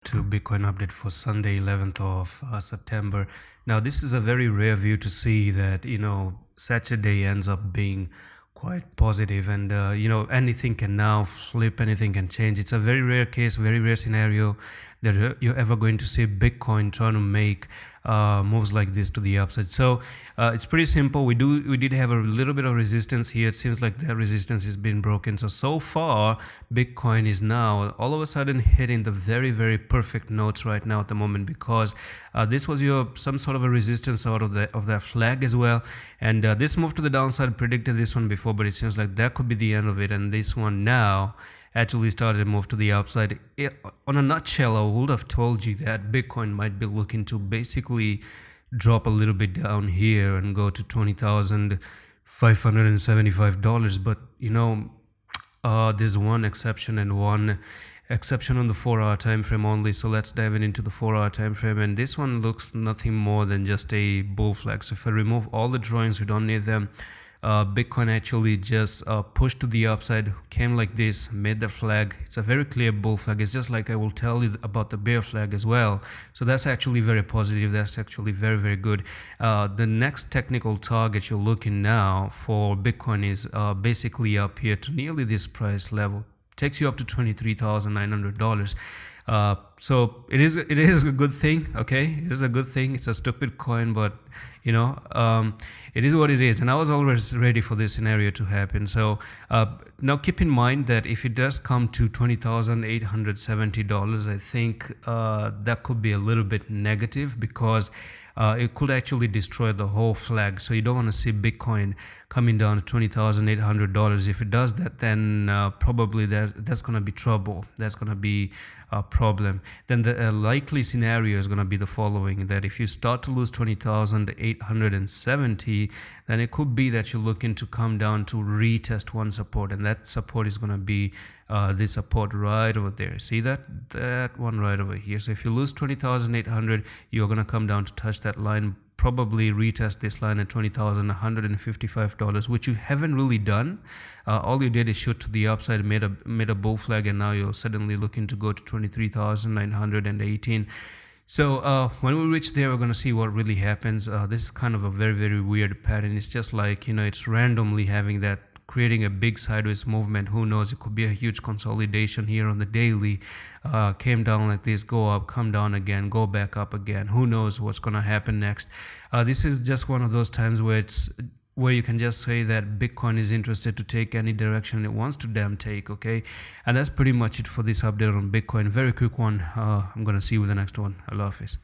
To Bitcoin update for Sunday 11th of September. Now this is a very rare view to see that Saturday ends up being quite positive, and anything can now flip, anything can change. It's a very rare case, very rare scenario that you're ever going to see Bitcoin trying to make moves like this to the upside. So it's pretty simple. We did have a little bit of resistance here. It seems like that resistance has been broken. So far Bitcoin is now all of a sudden hitting the very, very perfect notes right now at the moment, because this was some sort of a resistance out of that flag as well, and this move to the downside predicted this one before, but it seems like that could be the end of it, and this one now actually started to move to the upside. On a nutshell, I would have told you that Bitcoin might be looking to basically drop a little bit down here and go to $20,575, but there's one exception, and one exception on the 4-hour time frame only. So let's dive into the 4-hour time frame, and this one looks nothing more than just a bull flag. So if I remove all the drawings, we don't need them. Bitcoin actually just pushed to the upside, came like this, made the flag. It's a very clear bull flag. It's just like I will tell you about the bear flag as well. So that's actually very positive. That's actually very, very good. The next technical target you're looking now for Bitcoin is basically up here to nearly this price level. Takes you up to $23,900. So it is a good thing. Okay, it is a good thing. It's a stupid coin, but it is what it is, and I was always ready for this scenario to happen. So now keep in mind that if it does come to $20,870, I think that could be a little bit negative, because it could actually destroy the whole flag. So you don't want to see Bitcoin coming down to $20,800. If it does that, then probably that's going to be trouble. That's going to be a problem. Then the likely scenario is going to be the following: that if you start to lose 20,870, then it could be that you're looking to come down to retest one support, and that support is going to be this support right over there. See that one right over here. So if you lose 20,800, you're going to come down to touch that line, probably retest this line at $20,155, which you haven't really done. All you did is shoot to the upside, made a bull flag, and now you're suddenly looking to go to 23,918. So when we reach there, we're going to see what really happens. This is kind of a very, very weird pattern. It's just like, it's randomly creating a big sideways movement. Who knows? It could be a huge consolidation here on the daily. Came down like this, go up, come down again, go back up again. Who knows what's going to happen next? This is just one of those times where you can just say that Bitcoin is interested to take any direction it wants to damn take. Okay, and that's pretty much it for this update on Bitcoin. Very quick one. I'm going to see you with the next one. Allah Hafiz.